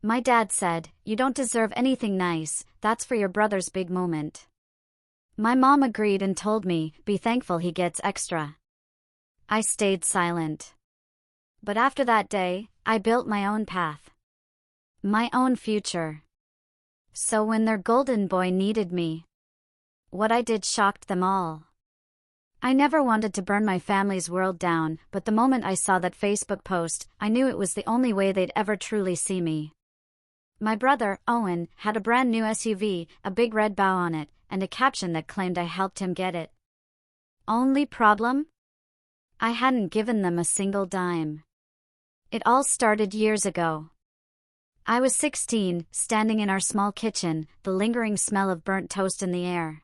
My dad said, "You don't deserve anything nice, that's for your brother's big moment." My mom agreed and told me, "Be thankful he gets extra." I stayed silent. But after that day, I built my own path. My own future. So when their golden boy needed me, what I did shocked them all. I never wanted to burn my family's world down, but the moment I saw that Facebook post, I knew it was the only way they'd ever truly see me. My brother, Owen, had a brand new SUV, a big red bow on it, and a caption that claimed I helped him get it. Only problem? I hadn't given them a single dime. It all started years ago. I was 16, standing in our small kitchen, the lingering smell of burnt toast in the air.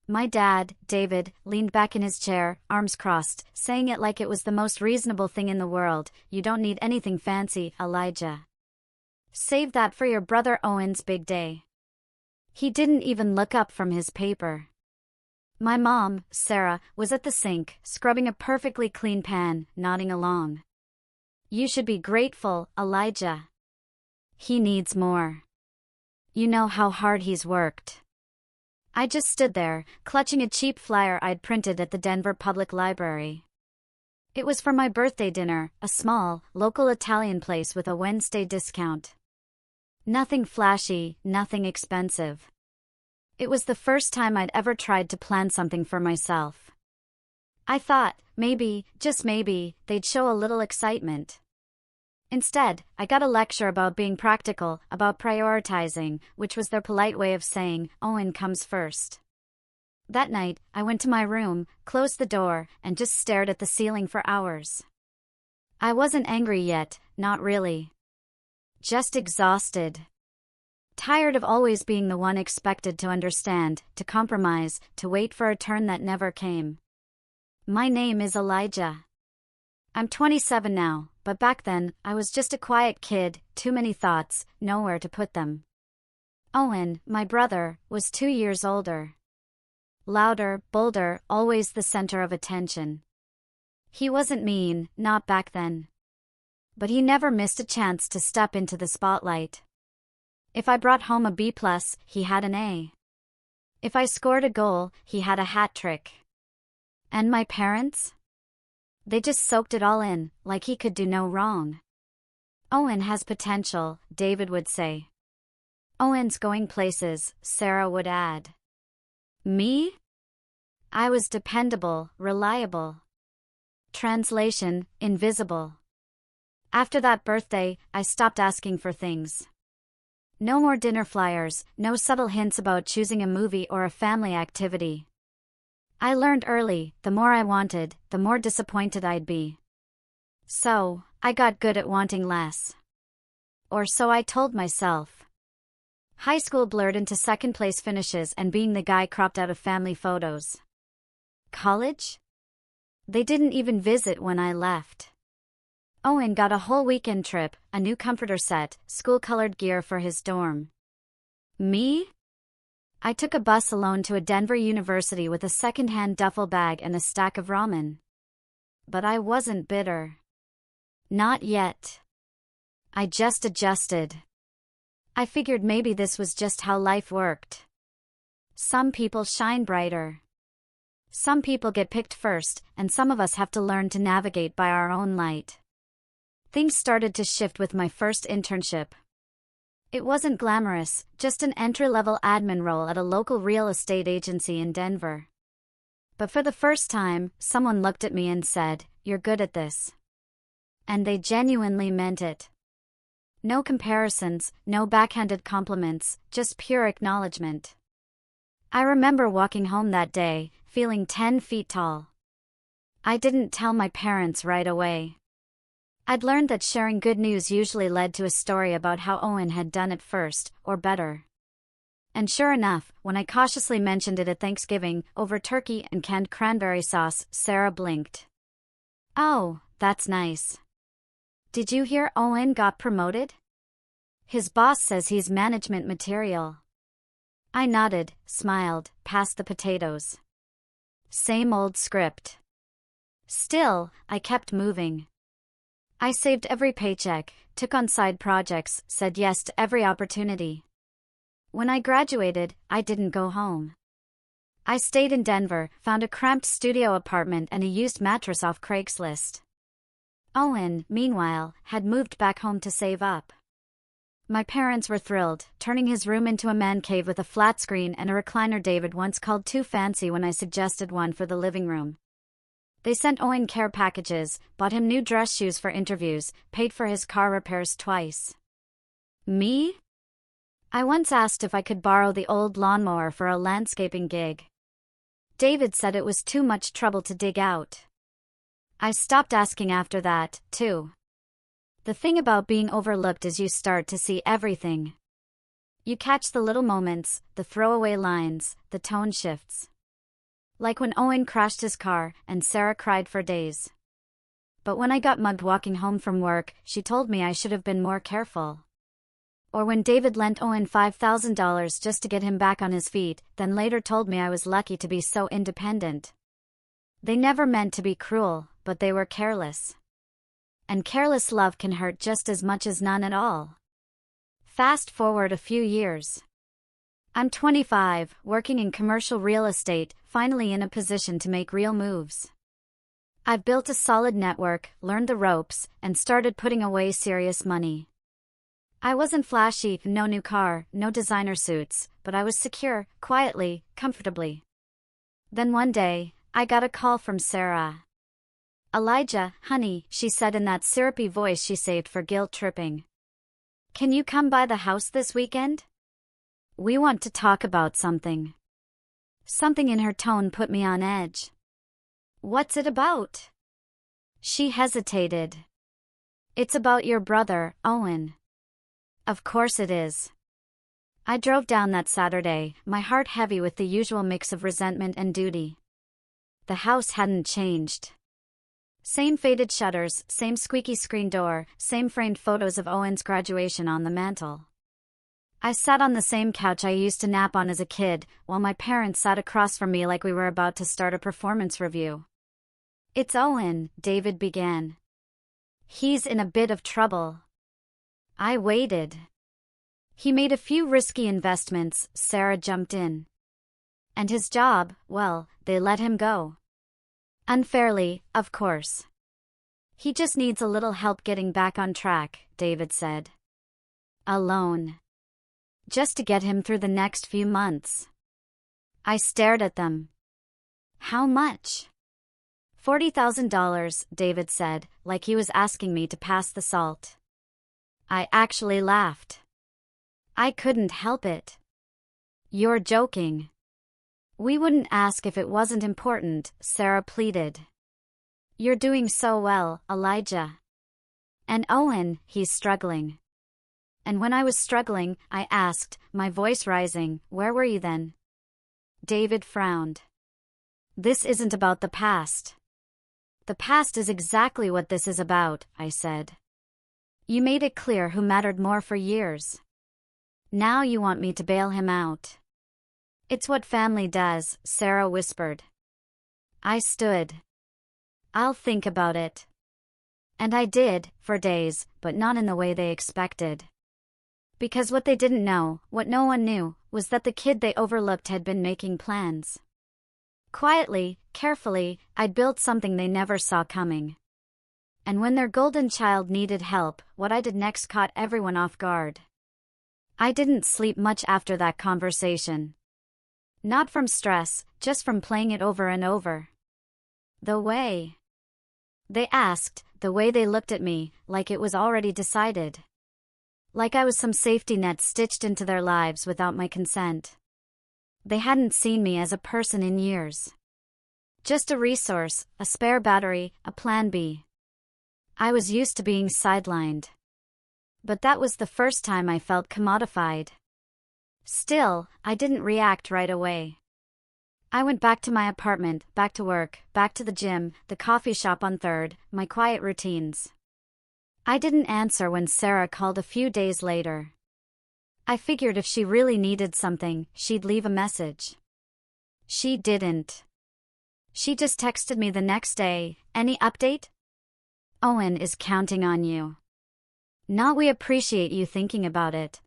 My dad, David, leaned back in his chair, arms crossed, saying it like it was the most reasonable thing in the world. "You don't need anything fancy, Elijah. Save that for your brother Owen's big day." He didn't even look up from his paper. My mom, Sarah, was at the sink, scrubbing a perfectly clean pan, nodding along. "You should be grateful, Elijah. He needs more. You know how hard he's worked." I just stood there, clutching a cheap flyer I'd printed at the Denver Public Library. It was for my birthday dinner, a small, local Italian place with a Wednesday discount. Nothing flashy, nothing expensive. It was the first time I'd ever tried to plan something for myself. I thought, maybe, just maybe, they'd show a little excitement. Instead, I got a lecture about being practical, about prioritizing, which was their polite way of saying, "Owen comes first." That night, I went to my room, closed the door, and just stared at the ceiling for hours. I wasn't angry yet, not really. Just exhausted. Tired of always being the one expected to understand, to compromise, to wait for a turn that never came. My name is Elijah. I'm 27 now, but back then, I was just a quiet kid, too many thoughts, nowhere to put them. Owen, my brother, was 2 years older. Louder, bolder, always the center of attention. He wasn't mean, not back then. But he never missed a chance to step into the spotlight. If I brought home a B+, he had an A. If I scored a goal, he had a hat trick. And my parents? They just soaked it all in, like he could do no wrong. "Owen has potential," David would say. "Owen's going places," Sarah would add. Me? I was dependable, reliable. Translation, invisible. After that birthday, I stopped asking for things. No more dinner flyers, no subtle hints about choosing a movie or a family activity. I learned early, the more I wanted, the more disappointed I'd be. So, I got good at wanting less. Or so I told myself. High school blurred into second-place finishes and being the guy cropped out of family photos. College? They didn't even visit when I left. Owen got a whole weekend trip, a new comforter set, school-colored gear for his dorm. Me? I took a bus alone to a Denver university with a second-hand duffel bag and a stack of ramen. But I wasn't bitter. Not yet. I just adjusted. I figured maybe this was just how life worked. Some people shine brighter. Some people get picked first, and some of us have to learn to navigate by our own light. Things started to shift with my first internship. It wasn't glamorous, just an entry-level admin role at a local real estate agency in Denver. But for the first time, someone looked at me and said, "You're good at this." And they genuinely meant it. No comparisons, no backhanded compliments, just pure acknowledgement. I remember walking home that day, feeling 10 feet tall. I didn't tell my parents right away. I'd learned that sharing good news usually led to a story about how Owen had done it first, or better. And sure enough, when I cautiously mentioned it at Thanksgiving, over turkey and canned cranberry sauce, Sarah blinked. "Oh, that's nice. Did you hear Owen got promoted? His boss says he's management material." I nodded, smiled, passed the potatoes. Same old script. Still, I kept moving. I saved every paycheck, took on side projects, said yes to every opportunity. When I graduated, I didn't go home. I stayed in Denver, found a cramped studio apartment and a used mattress off Craigslist. Owen, meanwhile, had moved back home to save up. My parents were thrilled, turning his room into a man cave with a flat screen and a recliner David once called too fancy when I suggested one for the living room. They sent Owen care packages, bought him new dress shoes for interviews, paid for his car repairs twice. Me? I once asked if I could borrow the old lawnmower for a landscaping gig. David said it was too much trouble to dig out. I stopped asking after that, too. The thing about being overlooked is you start to see everything. You catch the little moments, the throwaway lines, the tone shifts. Like when Owen crashed his car and Sarah cried for days. But when I got mugged walking home from work, she told me I should have been more careful. Or when David lent Owen $5,000 just to get him back on his feet, then later told me I was lucky to be so independent. They never meant to be cruel, but they were careless. And careless love can hurt just as much as none at all. Fast forward a few years. I'm 25, working in commercial real estate, finally in a position to make real moves. I've built a solid network, learned the ropes, and started putting away serious money. I wasn't flashy, no new car, no designer suits, but I was secure, quietly, comfortably. Then one day, I got a call from Sarah. "Elijah, honey," she said in that syrupy voice she saved for guilt tripping. "Can you come by the house this weekend? We want to talk about something." Something in her tone put me on edge. "What's it about?" She hesitated. "It's about your brother, Owen." "Of course it is." I drove down that Saturday, my heart heavy with the usual mix of resentment and duty. The house hadn't changed. Same faded shutters, same squeaky screen door, same framed photos of Owen's graduation on the mantel. I sat on the same couch I used to nap on as a kid, while my parents sat across from me like we were about to start a performance review. "It's Owen," David began. "He's in a bit of trouble." I waited. "He made a few risky investments," Sarah jumped in. "And his job, well, they let him go. Unfairly, of course. He just needs a little help getting back on track," David said. "Alone. Just to get him through the next few months." I stared at them. "How much?" $40,000, David said, like he was asking me to pass the salt. I actually laughed. I couldn't help it. "You're joking." "We wouldn't ask if it wasn't important," Sarah pleaded. "You're doing so well, Elijah. And Owen, he's struggling." And when I was struggling, I asked, my voice rising, "Where were you then?" David frowned. "This isn't about the past." "The past is exactly what this is about," I said. "You made it clear who mattered more for years. Now you want me to bail him out." "It's what family does," Sarah whispered. I stood. "I'll think about it." And I did, for days, but not in the way they expected. Because what they didn't know, what no one knew, was that the kid they overlooked had been making plans. Quietly, carefully, I'd built something they never saw coming. And when their golden child needed help, what I did next caught everyone off guard. I didn't sleep much after that conversation. Not from stress, just from playing it over and over. The way they asked, the way they looked at me, like it was already decided. Like I was some safety net stitched into their lives without my consent. They hadn't seen me as a person in years. Just a resource, a spare battery, a plan B. I was used to being sidelined. But that was the first time I felt commodified. Still, I didn't react right away. I went back to my apartment, back to work, back to the gym, the coffee shop on 3rd, my quiet routines. I didn't answer when Sarah called a few days later. I figured if she really needed something, she'd leave a message. She didn't. She just texted me the next day, "Any update?" Owen is counting on you. Not we appreciate you thinking about it.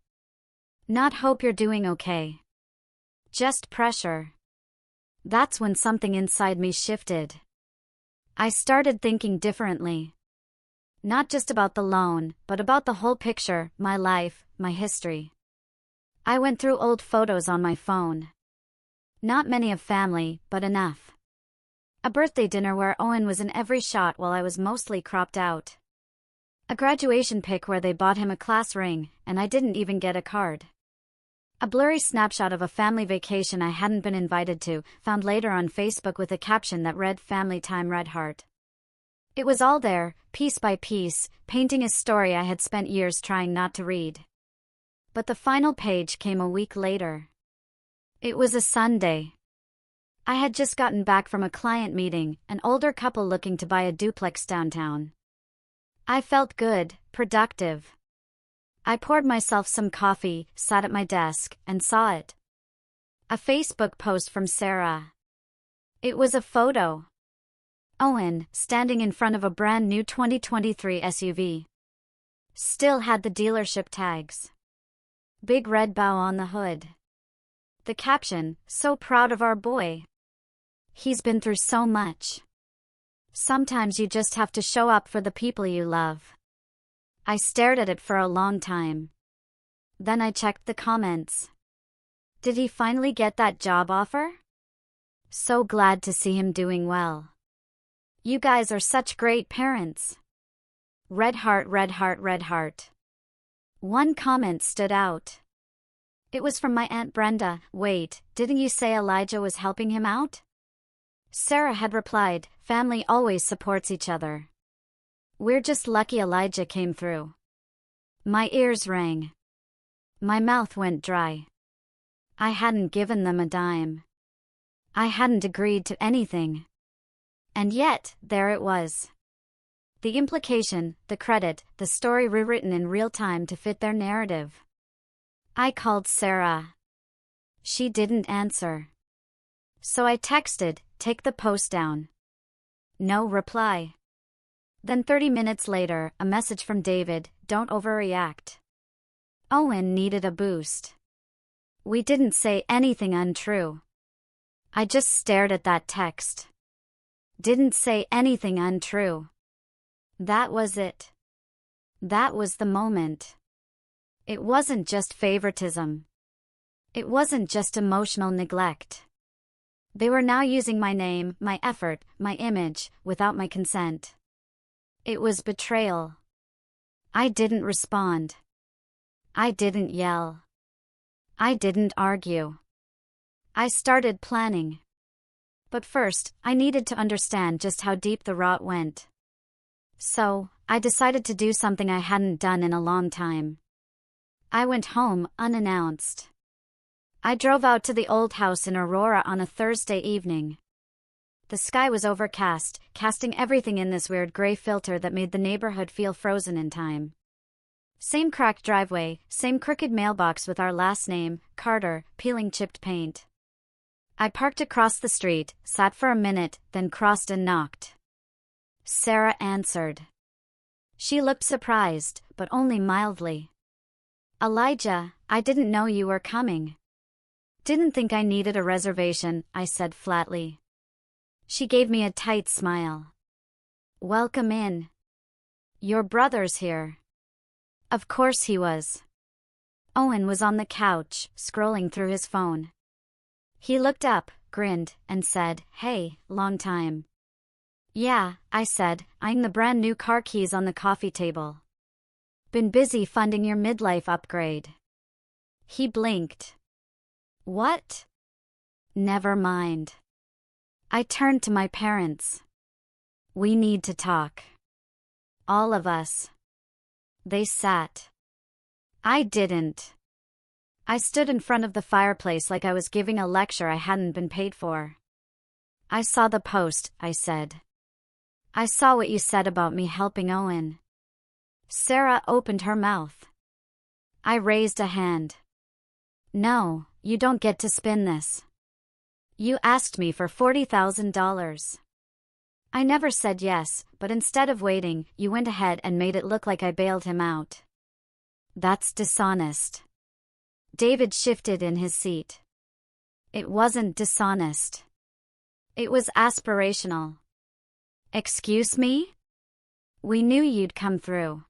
Not hope you're doing okay. Just pressure. That's when something inside me shifted. I started thinking differently. Not just about the loan, but about the whole picture, my life, my history. I went through old photos on my phone. Not many of family, but enough. A birthday dinner where Owen was in every shot while I was mostly cropped out. A graduation pic where they bought him a class ring, and I didn't even get a card. A blurry snapshot of a family vacation I hadn't been invited to, found later on Facebook with a caption that read "Family Time Red Heart." It was all there, piece by piece, painting a story I had spent years trying not to read. But the final page came a week later. It was a Sunday. I had just gotten back from a client meeting, an older couple looking to buy a duplex downtown. I felt good, productive. I poured myself some coffee, sat at my desk, and saw it. A Facebook post from Sarah. It was a photo. Owen, standing in front of a brand new 2023 SUV. Still had the dealership tags. Big red bow on the hood. The caption, "So proud of our boy. He's been through so much. Sometimes you just have to show up for the people you love." I stared at it for a long time. Then I checked the comments. Did he finally get that job offer? So glad to see him doing well. You guys are such great parents. Red heart, red heart, red heart. One comment stood out. It was from my Aunt Brenda. "Wait, didn't you say Elijah was helping him out?" Sarah had replied, "Family always supports each other. We're just lucky Elijah came through." My ears rang. My mouth went dry. I hadn't given them a dime. I hadn't agreed to anything. And yet, there it was. The implication, the credit, the story rewritten in real time to fit their narrative. I called Sarah. She didn't answer. So I texted, "Take the post down." No reply. Then 30 minutes later, a message from David, "Don't overreact." Owen needed a boost. We didn't say anything untrue. I just stared at that text. Didn't say anything untrue. That was it. That was the moment. It wasn't just favoritism. It wasn't just emotional neglect. They were now using my name, my effort, my image, without my consent. It was betrayal. I didn't respond. I didn't yell. I didn't argue. I started planning. But first, I needed to understand just how deep the rot went. So, I decided to do something I hadn't done in a long time. I went home, unannounced. I drove out to the old house in Aurora on a Thursday evening. The sky was overcast, casting everything in this weird gray filter that made the neighborhood feel frozen in time. Same cracked driveway, same crooked mailbox with our last name, Carter, peeling chipped paint. I parked across the street, sat for a minute, then crossed and knocked. Sarah answered. She looked surprised, but only mildly. "Elijah, I didn't know you were coming." "Didn't think I needed a reservation," I said flatly. She gave me a tight smile. "Welcome in. Your brother's here." Of course he was. Owen was on the couch, scrolling through his phone. He looked up, grinned, and said, "Hey, long time." "Yeah," I said, eyeing the brand new car keys on the coffee table. "Been busy funding your midlife upgrade." He blinked. "What?" "Never mind." I turned to my parents. "We need to talk. All of us." They sat. I didn't. I stood in front of the fireplace like I was giving a lecture I hadn't been paid for. "I saw the post," I said. "I saw what you said about me helping Owen." Sarah opened her mouth. I raised a hand. "No, you don't get to spin this. You asked me for $40,000. I never said yes, but instead of waiting, you went ahead and made it look like I bailed him out. That's dishonest. David shifted in his seat. It wasn't dishonest. It was aspirational. Excuse me? We knew you'd come through.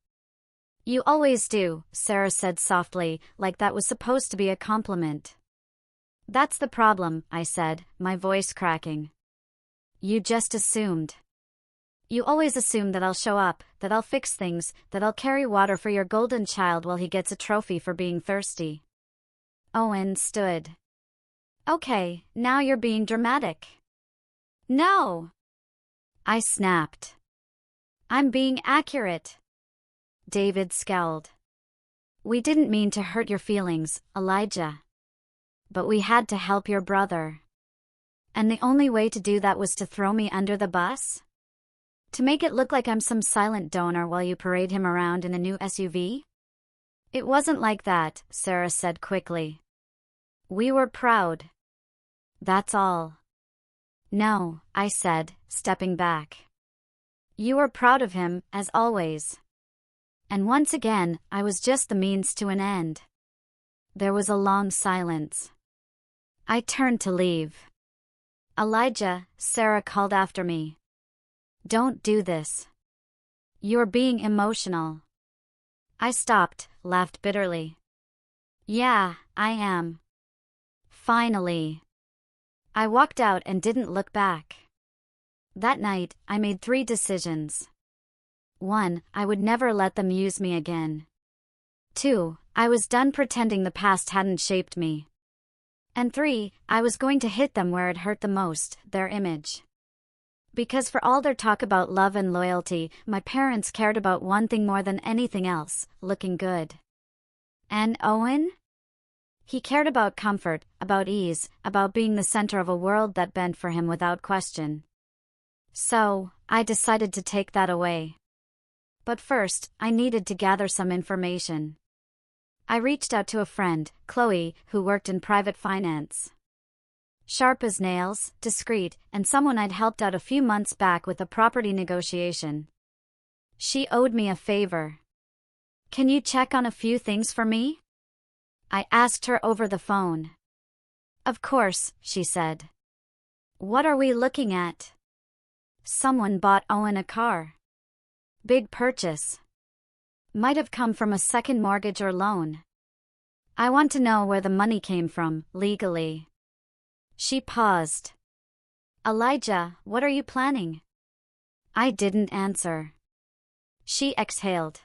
You always do, Sarah said softly, like that was supposed to be a compliment. That's the problem, I said, my voice cracking. You just assumed. You always assume that I'll show up, that I'll fix things, that I'll carry water for your golden child while he gets a trophy for being thirsty. Owen stood. Okay, now you're being dramatic. No! I snapped. I'm being accurate. David scowled. We didn't mean to hurt your feelings, Elijah. But we had to help your brother. And the only way to do that was to throw me under the bus? To make it look like I'm some silent donor while you parade him around in a new SUV? It wasn't like that, Sarah said quickly. We were proud. That's all. No, I said, stepping back. You were proud of him, as always. And once again, I was just the means to an end. There was a long silence. I turned to leave. Elijah, Sarah called after me. Don't do this. You're being emotional. I stopped, laughed bitterly. Yeah, I am. Finally. I walked out and didn't look back. That night, I made 3 decisions. 1, I would never let them use me again. 2, I was done pretending the past hadn't shaped me. And 3, I was going to hit them where it hurt the most, their image. Because for all their talk about love and loyalty, my parents cared about one thing more than anything else, looking good. And Owen? He cared about comfort, about ease, about being the center of a world that bent for him without question. So, I decided to take that away. But first, I needed to gather some information. I reached out to a friend, Chloe, who worked in private finance. Sharp as nails, discreet, and someone I'd helped out a few months back with a property negotiation. She owed me a favor. Can you check on a few things for me? I asked her over the phone. Of course, she said. What are we looking at? Someone bought Owen a car. Big purchase. Might have come from a second mortgage or loan. I want to know where the money came from, legally. She paused. Elijah, what are you planning? I didn't answer. She exhaled.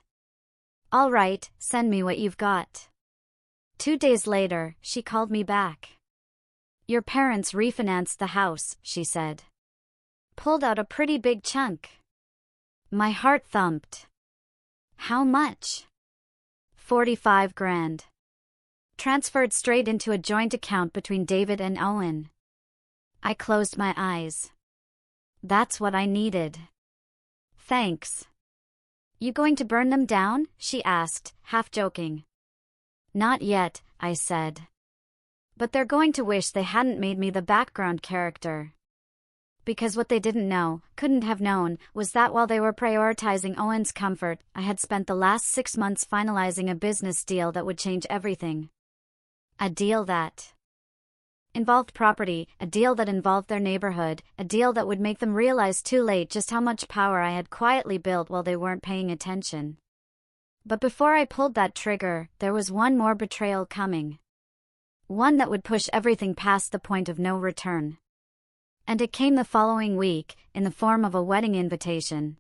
All right, send me what you've got. 2 days later, she called me back. Your parents refinanced the house, she said. Pulled out a pretty big chunk. My heart thumped. How much? 45 grand. Transferred straight into a joint account between David and Owen. I closed my eyes. That's what I needed. Thanks. You going to burn them down? She asked, half joking. Not yet, I said. But they're going to wish they hadn't made me the background character. Because what they didn't know, couldn't have known, was that while they were prioritizing Owen's comfort, I had spent the last 6 months finalizing a business deal that would change everything. A deal that involved property, a deal that involved their neighborhood, a deal that would make them realize too late just how much power I had quietly built while they weren't paying attention. But before I pulled that trigger, there was one more betrayal coming. One that would push everything past the point of no return. And it came the following week, in the form of a wedding invitation.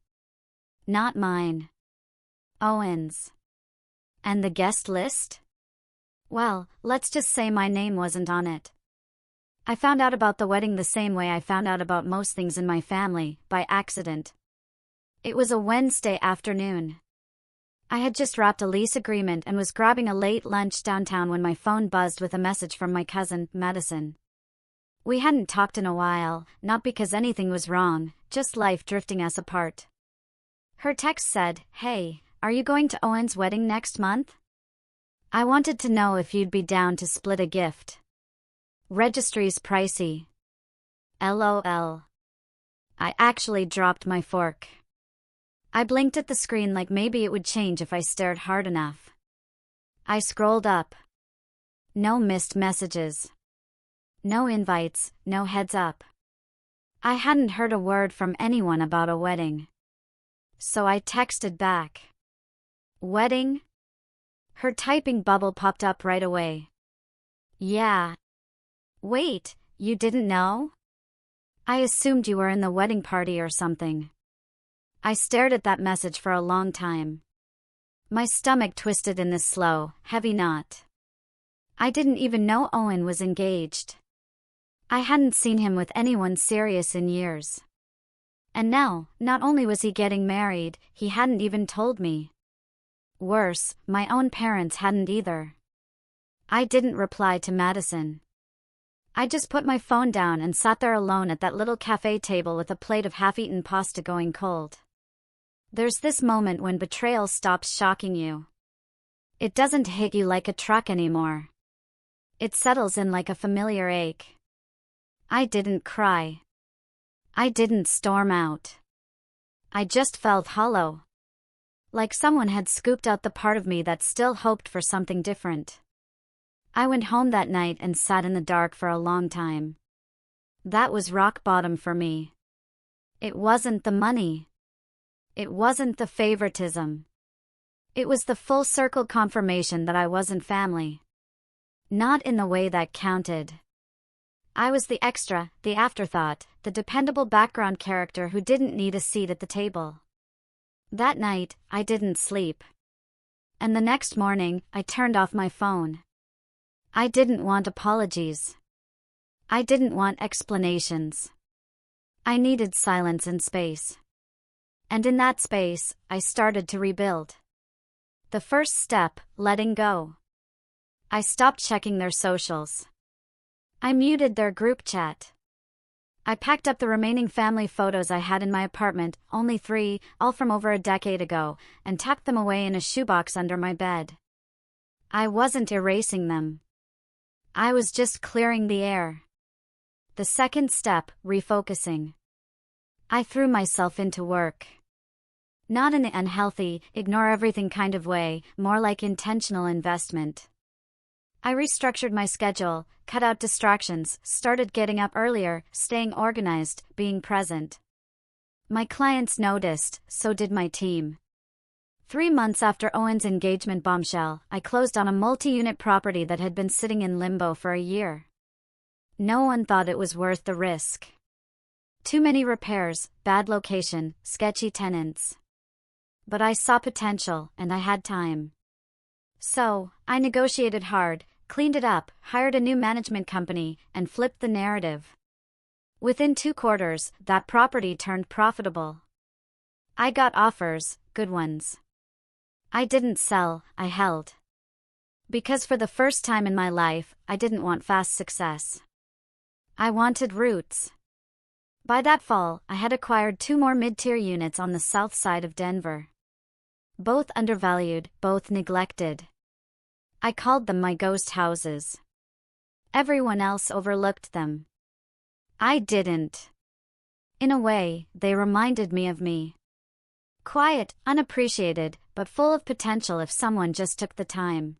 Not mine. Owen's. And the guest list? Well, let's just say my name wasn't on it. I found out about the wedding the same way I found out about most things in my family, by accident. It was a Wednesday afternoon. I had just wrapped a lease agreement and was grabbing a late lunch downtown when my phone buzzed with a message from my cousin, Madison. We hadn't talked in a while, not because anything was wrong, just life drifting us apart. Her text said, "Hey, are you going to Owen's wedding next month? I wanted to know if you'd be down to split a gift. Registry's pricey. LOL. I actually dropped my fork. I blinked at the screen like maybe it would change if I stared hard enough. I scrolled up. No missed messages. No invites, no heads up. I hadn't heard a word from anyone about a wedding. So I texted back. Wedding? Her typing bubble popped up right away. Yeah. Wait, you didn't know? I assumed you were in the wedding party or something. I stared at that message for a long time. My stomach twisted in this slow, heavy knot. I didn't even know Owen was engaged. I hadn't seen him with anyone serious in years. And now, not only was he getting married, he hadn't even told me. Worse, my own parents hadn't either. I didn't reply to Madison. I just put my phone down and sat there alone at that little cafe table with a plate of half-eaten pasta going cold. There's this moment when betrayal stops shocking you. It doesn't hit you like a truck anymore. It settles in like a familiar ache. I didn't cry. I didn't storm out. I just felt hollow. Like someone had scooped out the part of me that still hoped for something different. I went home that night and sat in the dark for a long time. That was rock bottom for me. It wasn't the money. It wasn't the favoritism. It was the full circle confirmation that I wasn't family. Not in the way that counted. I was the extra, the afterthought, the dependable background character who didn't need a seat at the table. That night, I didn't sleep. And the next morning, I turned off my phone. I didn't want apologies. I didn't want explanations. I needed silence and space. And in that space, I started to rebuild. The first step, letting go. I stopped checking their socials. I muted their group chat. I packed up the remaining family photos I had in my apartment, only 3, all from over a decade ago, and tucked them away in a shoebox under my bed. I wasn't erasing them. I was just clearing the air. The second step, refocusing. I threw myself into work. Not in the unhealthy, ignore everything kind of way, more like intentional investment. I restructured my schedule, cut out distractions, started getting up earlier, staying organized, being present. My clients noticed, so did my team. 3 months after Owen's engagement bombshell, I closed on a multi-unit property that had been sitting in limbo for a year. No one thought it was worth the risk. Too many repairs, bad location, sketchy tenants. But I saw potential, and I had time. So, I negotiated hard, cleaned it up, hired a new management company, and flipped the narrative. Within 2 quarters, that property turned profitable. I got offers, good ones. I didn't sell, I held. Because for the first time in my life, I didn't want fast success. I wanted roots. By that fall, I had acquired 2 more mid-tier units on the south side of Denver. Both undervalued, both neglected. I called them my ghost houses. Everyone else overlooked them. I didn't. In a way, they reminded me of me. Quiet, unappreciated, but full of potential if someone just took the time.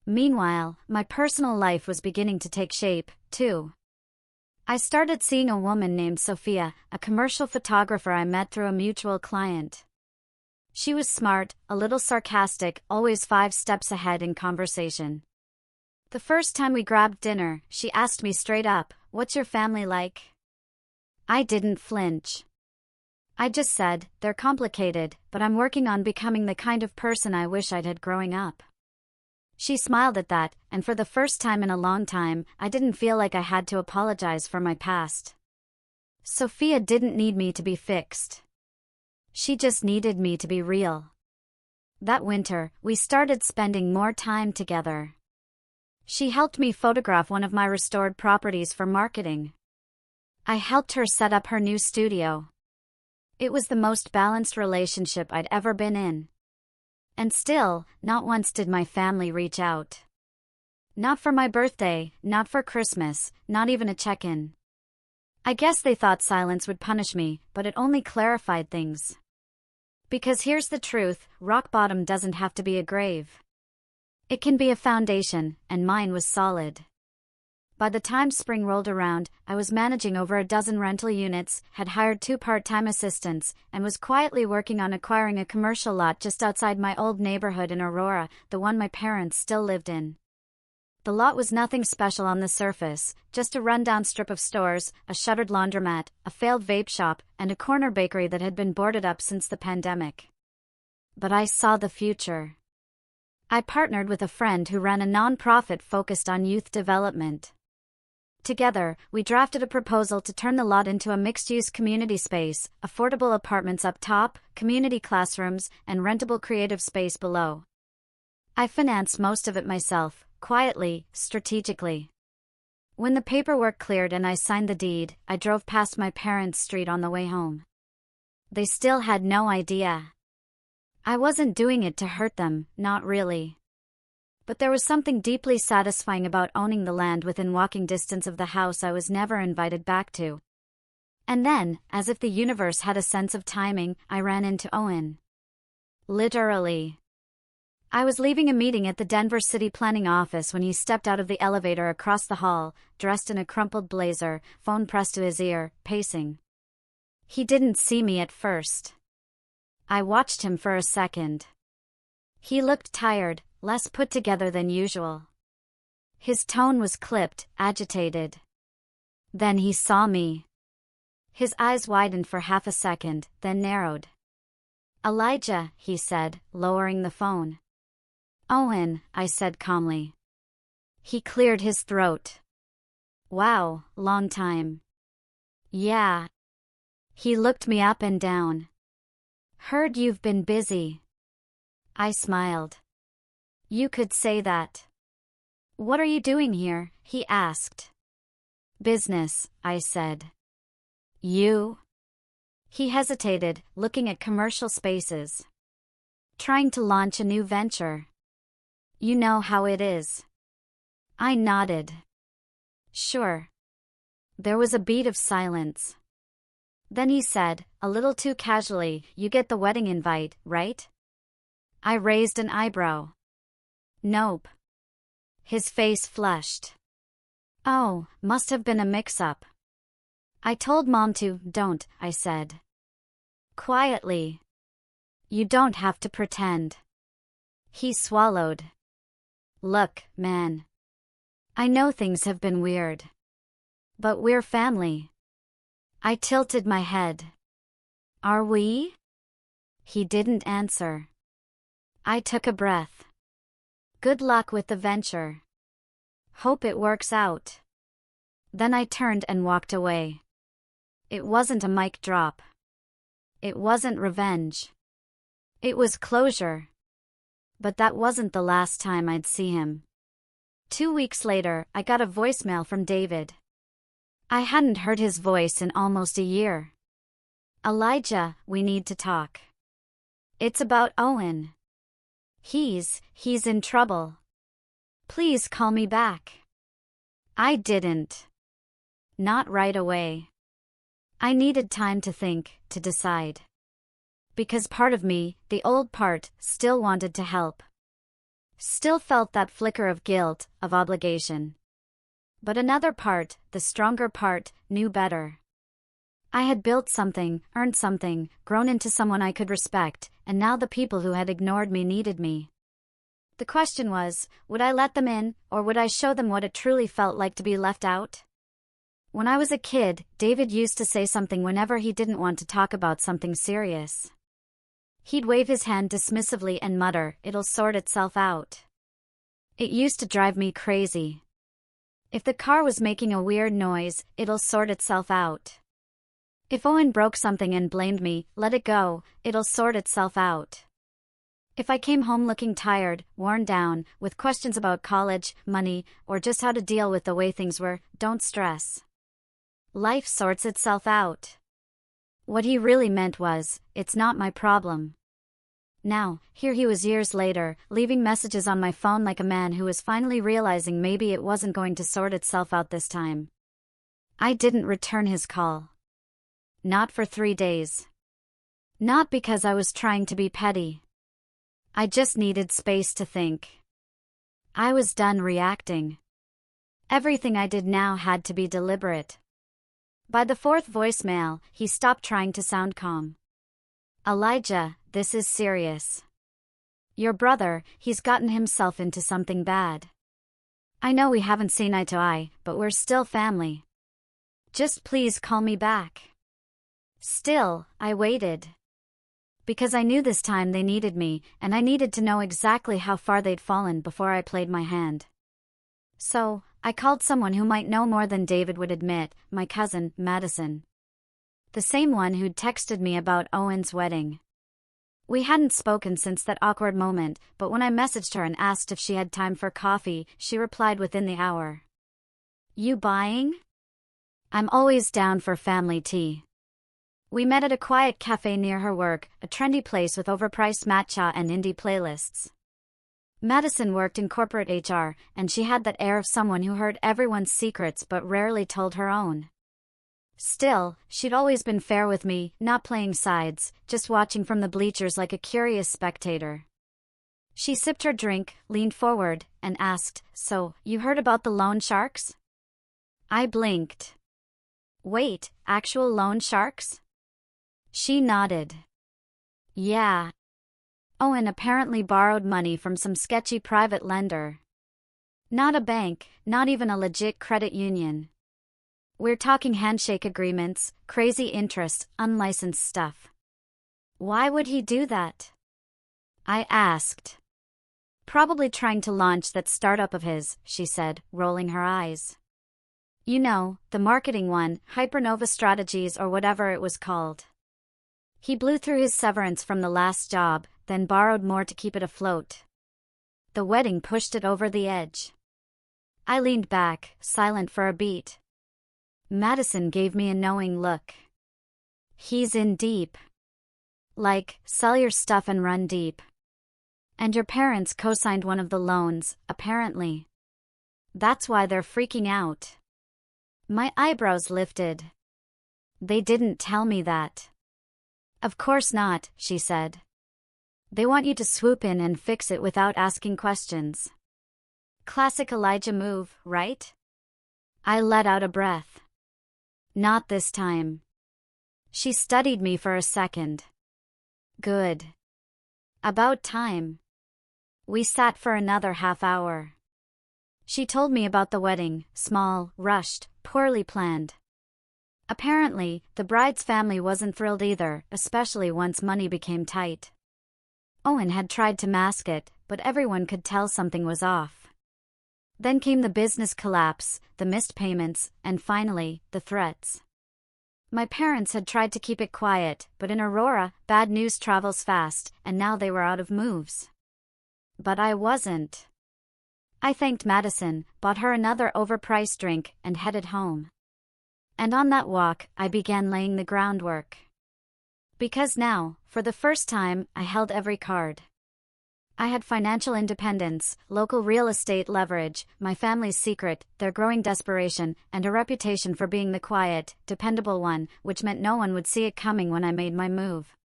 Meanwhile, my personal life was beginning to take shape, too. I started seeing a woman named Sophia, a commercial photographer I met through a mutual client. She was smart, a little sarcastic, always 5 steps ahead in conversation. The first time we grabbed dinner, she asked me straight up, "What's your family like?" I didn't flinch. I just said, "They're complicated, but I'm working on becoming the kind of person I wish I'd had growing up." She smiled at that, and for the first time in a long time, I didn't feel like I had to apologize for my past. Sophia didn't need me to be fixed. She just needed me to be real. That winter, we started spending more time together. She helped me photograph one of my restored properties for marketing. I helped her set up her new studio. It was the most balanced relationship I'd ever been in. And still, not once did my family reach out. Not for my birthday, not for Christmas, not even a check-in. I guess they thought silence would punish me, but it only clarified things. Because here's the truth, rock bottom doesn't have to be a grave. It can be a foundation, and mine was solid. By the time spring rolled around, I was managing over a dozen rental units, had hired 2 part-time assistants, and was quietly working on acquiring a commercial lot just outside my old neighborhood in Aurora, the one my parents still lived in. The lot was nothing special on the surface, just a rundown strip of stores, a shuttered laundromat, a failed vape shop, and a corner bakery that had been boarded up since the pandemic. But I saw the future. I partnered with a friend who ran a non-profit focused on youth development. Together, we drafted a proposal to turn the lot into a mixed-use community space, affordable apartments up top, community classrooms, and rentable creative space below. I financed most of it myself, quietly, strategically. When the paperwork cleared and I signed the deed, I drove past my parents' street on the way home. They still had no idea. I wasn't doing it to hurt them, not really. But there was something deeply satisfying about owning the land within walking distance of the house I was never invited back to. And then, as if the universe had a sense of timing, I ran into Owen. Literally. I was leaving a meeting at the Denver City Planning office when he stepped out of the elevator across the hall, dressed in a crumpled blazer, phone pressed to his ear, pacing. He didn't see me at first. I watched him for a second. He looked tired, less put together than usual. His tone was clipped, agitated. Then he saw me. His eyes widened for half a second, then narrowed. "Elijah," he said, lowering the phone. "Owen," I said calmly. He cleared his throat. "Wow, long time." "Yeah." He looked me up and down. "Heard you've been busy." I smiled. "You could say that." "What are you doing here?" he asked. "Business," I said. "You?" He hesitated, looking at commercial spaces. "Trying to launch a new venture. You know how it is." I nodded. "Sure." There was a beat of silence. Then he said, a little too casually, "You get the wedding invite, right?" I raised an eyebrow. "Nope." His face flushed. "Oh, must have been a mix-up." "I told Mom to, don't," I said. Quietly. "You don't have to pretend." He swallowed. "Look, man. I know things have been weird. But we're family." I tilted my head. "Are we?" He didn't answer. I took a breath. "Good luck with the venture. Hope it works out." Then I turned and walked away. It wasn't a mic drop. It wasn't revenge. It was closure. But that wasn't the last time I'd see him. 2 weeks later, I got a voicemail from David. I hadn't heard his voice in almost a year. "Elijah, we need to talk. It's about Owen. He's in trouble. Please call me back." I didn't. Not right away. I needed time to think, to decide. Because part of me, the old part, still wanted to help. Still felt that flicker of guilt, of obligation. But another part, the stronger part, knew better. I had built something, earned something, grown into someone I could respect, and now the people who had ignored me needed me. The question was, would I let them in, or would I show them what it truly felt like to be left out? When I was a kid, David used to say something whenever he didn't want to talk about something serious. He'd wave his hand dismissively and mutter, "It'll sort itself out." It used to drive me crazy. If the car was making a weird noise, "It'll sort itself out." If Owen broke something and blamed me, "Let it go, it'll sort itself out." If I came home looking tired, worn down, with questions about college, money, or just how to deal with the way things were, "Don't stress. Life sorts itself out." What he really meant was, "It's not my problem." Now, here he was years later, leaving messages on my phone like a man who was finally realizing maybe it wasn't going to sort itself out this time. I didn't return his call. Not for 3 days. Not because I was trying to be petty. I just needed space to think. I was done reacting. Everything I did now had to be deliberate. By the 4th voicemail, he stopped trying to sound calm. Elijah, this is serious. Your brother, he's gotten himself into something bad. I know we haven't seen eye to eye, but we're still family. Just please call me back. Still, I waited. Because I knew this time they needed me, and I needed to know exactly how far they'd fallen before I played my hand. So, I called someone who might know more than David would admit, my cousin, Madison. The same one who'd texted me about Owen's wedding. We hadn't spoken since that awkward moment, but when I messaged her and asked if she had time for coffee, she replied within the hour. You buying? I'm always down for family tea. We met at a quiet cafe near her work, a trendy place with overpriced matcha and indie playlists. Madison worked in corporate HR, and she had that air of someone who heard everyone's secrets but rarely told her own. Still, she'd always been fair with me, not playing sides, just watching from the bleachers like a curious spectator. She sipped her drink, leaned forward, and asked, So, you heard about the loan sharks? I blinked. Wait, actual loan sharks? She nodded. Yeah. Owen apparently borrowed money from some sketchy private lender. Not a bank, not even a legit credit union. We're talking handshake agreements, crazy interest, unlicensed stuff. Why would he do that? I asked. Probably trying to launch that startup of his, she said, rolling her eyes. You know, the marketing one, Hypernova Strategies or whatever it was called. He blew through his severance from the last job, then borrowed more to keep it afloat. The wedding pushed it over the edge. I leaned back, silent for a beat. Madison gave me a knowing look. He's in deep. Like, sell your stuff and run deep. And your parents co-signed one of the loans, apparently. That's why they're freaking out. My eyebrows lifted. They didn't tell me that. Of course not, she said. They want you to swoop in and fix it without asking questions. Classic Elijah move, right? I let out a breath. Not this time. She studied me for a second. Good. About time. We sat for another half hour. She told me about the wedding, small, rushed, poorly planned. Apparently, the bride's family wasn't thrilled either, especially once money became tight. Owen had tried to mask it, but everyone could tell something was off. Then came the business collapse, the missed payments, and finally, the threats. My parents had tried to keep it quiet, but in Aurora, bad news travels fast, and now they were out of moves. But I wasn't. I thanked Madison, bought her another overpriced drink, and headed home. And on that walk, I began laying the groundwork. Because now, for the first time, I held every card. I had financial independence, local real estate leverage, my family's secret, their growing desperation, and a reputation for being the quiet, dependable one, which meant no one would see it coming when I made my move.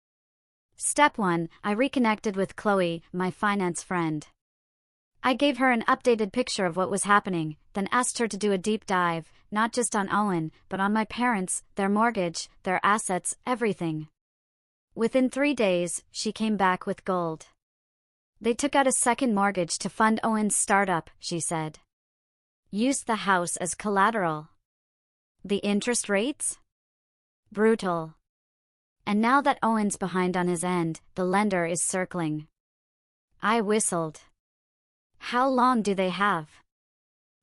Step 1, I reconnected with Chloe, my finance friend. I gave her an updated picture of what was happening, then asked her to do a deep dive, not just on Owen, but on my parents, their mortgage, their assets, everything. Within 3 days, she came back with gold. They took out a second mortgage to fund Owen's startup, she said. Used the house as collateral. The interest rates? Brutal. And now that Owen's behind on his end, the lender is circling. I whistled. How long do they have?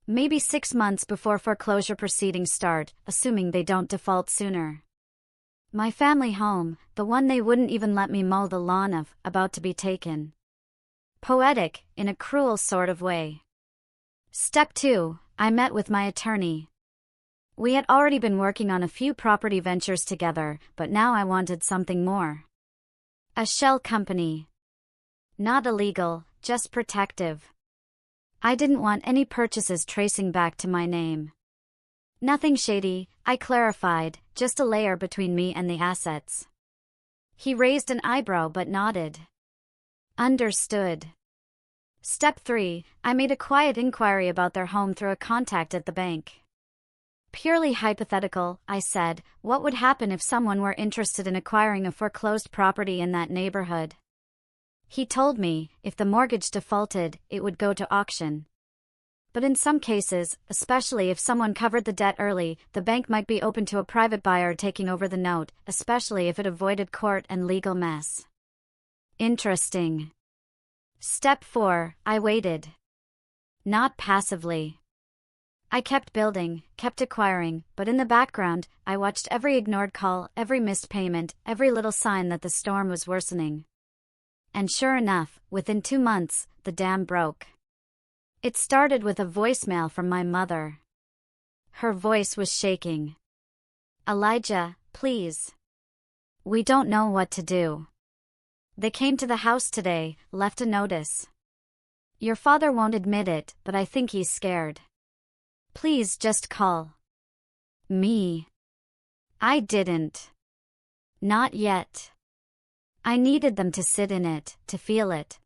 Maybe 6 months before foreclosure proceedings start, assuming they don't default sooner. My family home, the one they wouldn't even let me mow the lawn of, about to be taken. Poetic, in a cruel sort of way. Step 2, I met with my attorney. We had already been working on a few property ventures together, but now I wanted something more. A shell company. Not illegal, just protective. I didn't want any purchases tracing back to my name. Nothing shady, I clarified, just a layer between me and the assets. He raised an eyebrow but nodded. Understood. Step 3, I made a quiet inquiry about their home through a contact at the bank. Purely hypothetical, I said, what would happen if someone were interested in acquiring a foreclosed property in that neighborhood? He told me, if the mortgage defaulted, it would go to auction. But in some cases, especially if someone covered the debt early, the bank might be open to a private buyer taking over the note, especially if it avoided court and legal mess. Interesting. Step 4, I waited. Not passively. I kept building, kept acquiring, but in the background, I watched every ignored call, every missed payment, every little sign that the storm was worsening. And sure enough, within 2 months, the dam broke. It started with a voicemail from my mother. Her voice was shaking. Elijah, please. We don't know what to do. They came to the house today, left a notice. Your father won't admit it, but I think he's scared. Please just call. Me. I didn't. Not yet. I needed them to sit in it, to feel it.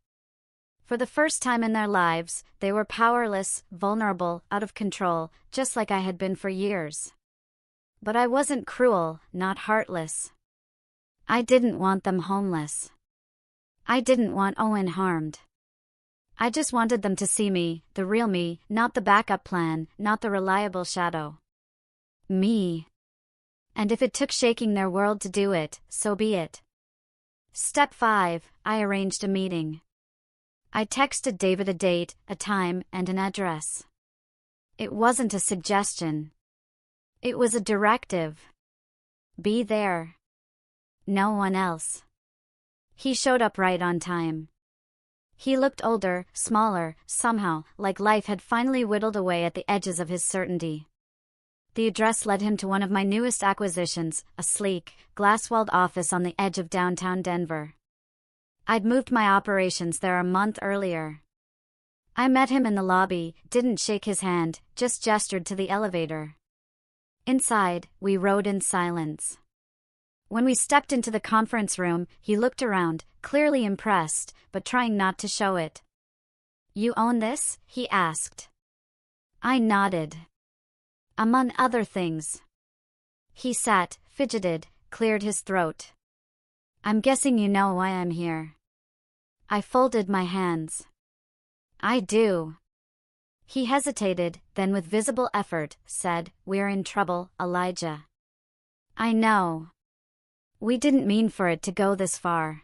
For the first time in their lives, they were powerless, vulnerable, out of control, just like I had been for years. But I wasn't cruel, not heartless. I didn't want them homeless. I didn't want Owen harmed. I just wanted them to see me, the real me, not the backup plan, not the reliable shadow. Me. And if it took shaking their world to do it, so be it. Step 5, I arranged a meeting. I texted David a date, a time, and an address. It wasn't a suggestion. It was a directive. Be there. No one else. He showed up right on time. He looked older, smaller, somehow, like life had finally whittled away at the edges of his certainty. The address led him to one of my newest acquisitions, a sleek, glass-walled office on the edge of downtown Denver. I'd moved my operations there a month earlier. I met him in the lobby, didn't shake his hand, just gestured to the elevator. Inside, we rode in silence. When we stepped into the conference room, he looked around, clearly impressed, but trying not to show it. You own this? He asked. I nodded. Among other things. He sat, fidgeted, cleared his throat. I'm guessing you know why I'm here. I folded my hands. I do. He hesitated, then with visible effort, said, We're in trouble, Elijah. I know. We didn't mean for it to go this far.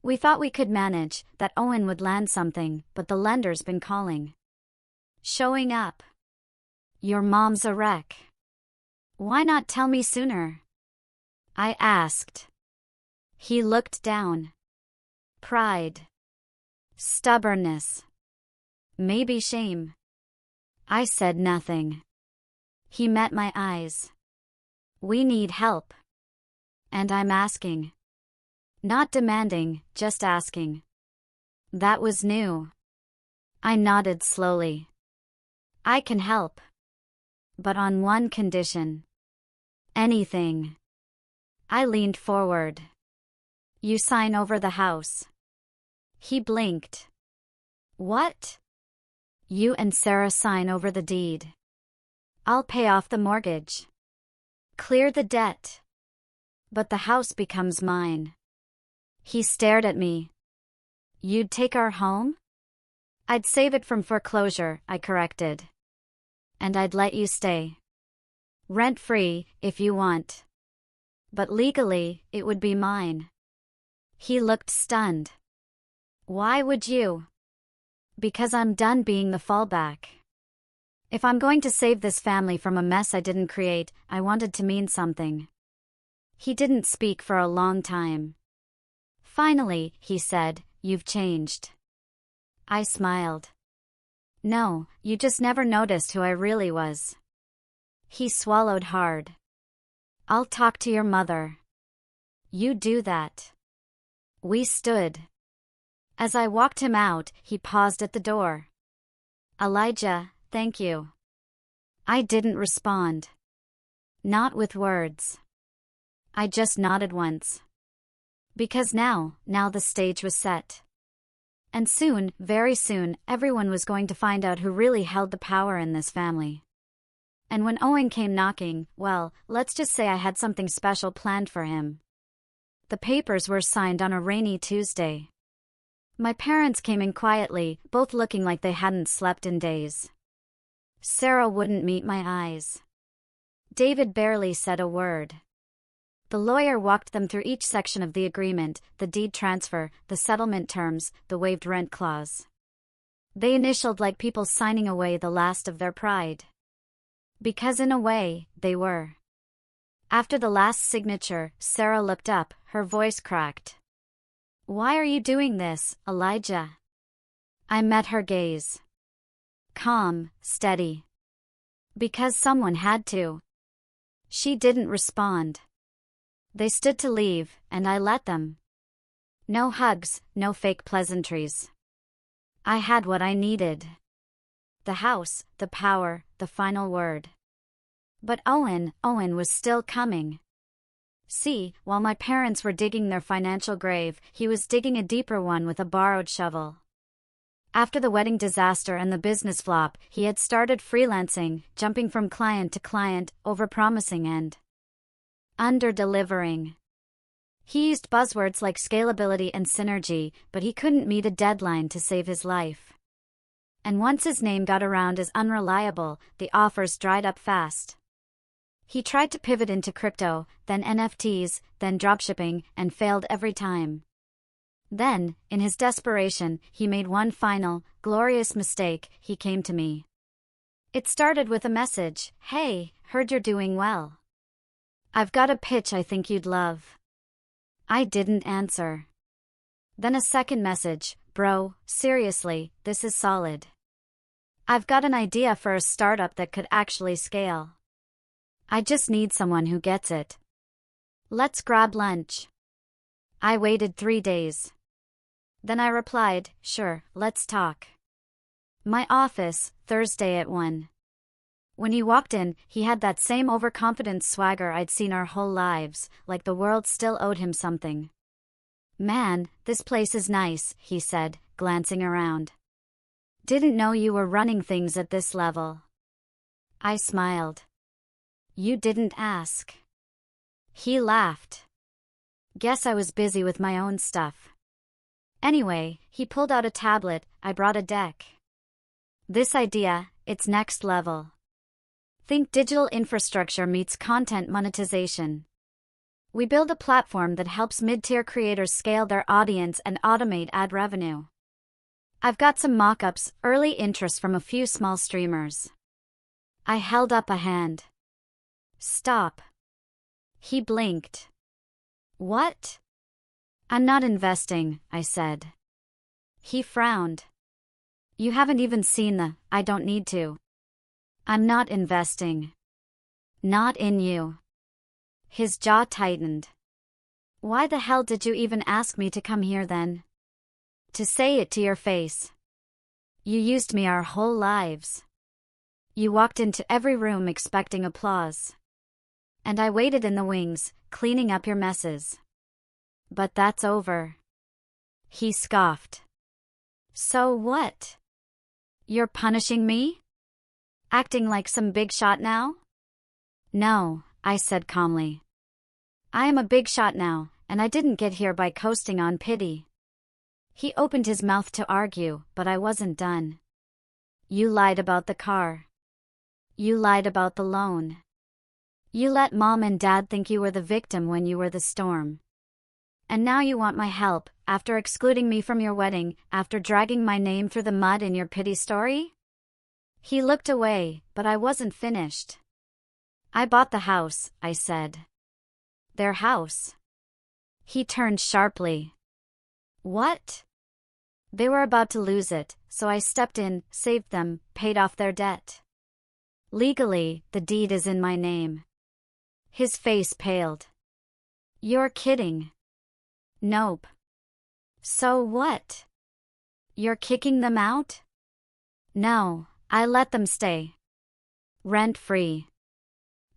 We thought we could manage, that Owen would land something, but the lender's been calling. Showing up. Your mom's a wreck. Why not tell me sooner? I asked. He looked down. Pride. Stubbornness. Maybe shame. I said nothing. He met my eyes. We need help. And I'm asking. Not demanding, just asking. That was new. I nodded slowly. I can help. But on one condition. Anything. I leaned forward. You sign over the house. He blinked. What? You and Sarah sign over the deed. I'll pay off the mortgage. Clear the debt. But the house becomes mine. He stared at me. You'd take our home? I'd save it from foreclosure, I corrected. And I'd let you stay. Rent-free, if you want. But legally, it would be mine. He looked stunned. Why would you? Because I'm done being the fallback. If I'm going to save this family from a mess I didn't create, I wanted to mean something. He didn't speak for a long time. Finally, he said, You've changed. I smiled. No, you just never noticed who I really was. He swallowed hard. I'll talk to your mother. You do that. We stood. As I walked him out, he paused at the door. Elijah, thank you. I didn't respond. Not with words. I just nodded once. Because now the stage was set. And soon, very soon, everyone was going to find out who really held the power in this family. And when Owen came knocking, well, let's just say I had something special planned for him. The papers were signed on a rainy Tuesday. My parents came in quietly, both looking like they hadn't slept in days. Sarah wouldn't meet my eyes. David barely said a word. The lawyer walked them through each section of the agreement, the deed transfer, the settlement terms, the waived rent clause. They initialed like people signing away the last of their pride. Because in a way, they were. After the last signature, Sarah looked up, her voice cracked. "Why are you doing this, Elijah?" I met her gaze. Calm, steady. Because someone had to. She didn't respond. They stood to leave, and I let them. No hugs, no fake pleasantries. I had what I needed. The house, the power, the final word. But Owen was still coming. See, while my parents were digging their financial grave, he was digging a deeper one with a borrowed shovel. After the wedding disaster and the business flop, he had started freelancing, jumping from client to client, overpromising and under-delivering. He used buzzwords like scalability and synergy, but he couldn't meet a deadline to save his life. And once his name got around as unreliable, the offers dried up fast. He tried to pivot into crypto, then NFTs, then dropshipping, and failed every time. Then, in his desperation, he made one final, glorious mistake. He came to me. It started with a message: "Hey, heard you're doing well. I've got a pitch I think you'd love." I didn't answer. Then a second message: "Bro, seriously, this is solid. I've got an idea for a startup that could actually scale. I just need someone who gets it. Let's grab lunch." I waited 3 days. Then I replied, "Sure, let's talk." My office, Thursday at 1. When he walked in, he had that same overconfident swagger I'd seen our whole lives, like the world still owed him something. "Man, this place is nice," he said, glancing around. "Didn't know you were running things at this level." I smiled. "You didn't ask." He laughed. "Guess I was busy with my own stuff." Anyway, he pulled out a tablet. I brought a deck. "This idea, it's next level. Think digital infrastructure meets content monetization. We build a platform that helps mid-tier creators scale their audience and automate ad revenue. I've got some mock-ups, early interest from a few small streamers." I held up a hand. "Stop." He blinked. "What?" "I'm not investing," I said. He frowned. "You haven't even seen I don't need to." "I'm not investing. Not in you." His jaw tightened. "Why the hell did you even ask me to come here then?" "To say it to your face. You used me our whole lives. You walked into every room expecting applause. And I waited in the wings, cleaning up your messes. But that's over." He scoffed. "So what? You're punishing me? Acting like some big shot now?" "No," I said calmly. "I am a big shot now, and I didn't get here by coasting on pity." He opened his mouth to argue, but I wasn't done. "You lied about the car. You lied about the loan. You let Mom and Dad think you were the victim when you were the storm. And now you want my help, after excluding me from your wedding, after dragging my name through the mud in your pity story?" He looked away, but I wasn't finished. "I bought the house," I said. "Their house?" He turned sharply. "What?" "They were about to lose it, so I stepped in, saved them, paid off their debt. Legally, the deed is in my name." His face paled. "You're kidding." "Nope." "So what? You're kicking them out?" "No, I let them stay." Rent-free.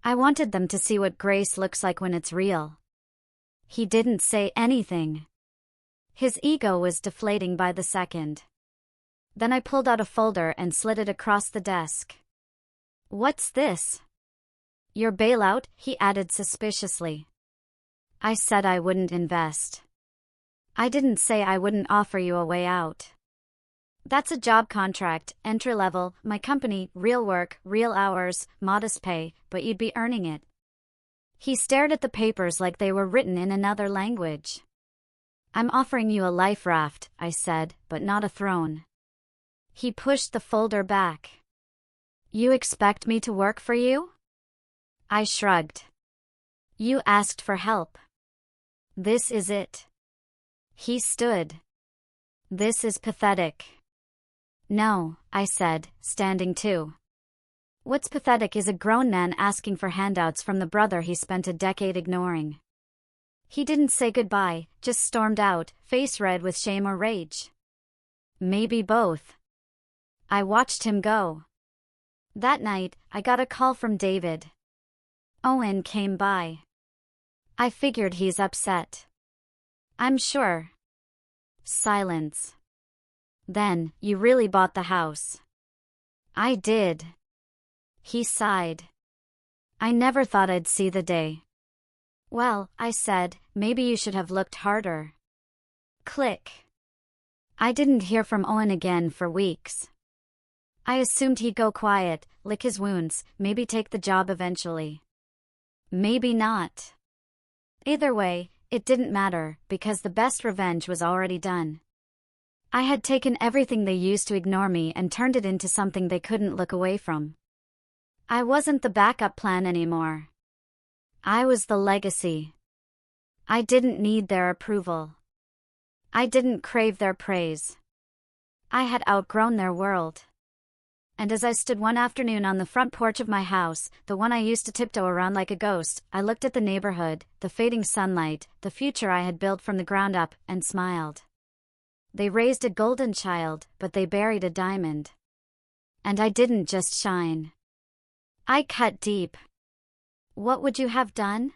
I wanted them to see what grace looks like when it's real. He didn't say anything. His ego was deflating by the second. Then I pulled out a folder and slid it across the desk. "What's this?" "Your bailout," he added suspiciously. I said I wouldn't invest. I didn't say I wouldn't offer you a way out. That's a job contract, entry level, my company, real work, real hours, modest pay, but you'd be earning it. He stared at the papers like they were written in another language. "I'm offering you a life raft," I said, "but not a throne." He pushed the folder back. "You expect me to work for you?" I shrugged. "You asked for help. This is it." He stood. "This is pathetic." "No," I said, standing too. What's pathetic is a grown man asking for handouts from the brother he spent a decade ignoring. He didn't say goodbye, just stormed out, face red with shame or rage. Maybe both. I watched him go. That night, I got a call from David. Owen came by. I figured he's upset. "I'm sure." Silence. "Then, you really bought the house?" "I did." He sighed. "I never thought I'd see the day." "Well," I said, "maybe you should have looked harder." Click. I didn't hear from Owen again for weeks. I assumed he'd go quiet, lick his wounds, maybe take the job eventually. Maybe not. Either way, it didn't matter, because the best revenge was already done. I had taken everything they used to ignore me and turned it into something they couldn't look away from. I wasn't the backup plan anymore. I was the legacy. I didn't need their approval. I didn't crave their praise. I had outgrown their world. And as I stood one afternoon on the front porch of my house, the one I used to tiptoe around like a ghost, I looked at the neighborhood, the fading sunlight, the future I had built from the ground up, and smiled. They raised a golden child, but they buried a diamond. And I didn't just shine. I cut deep. What would you have done?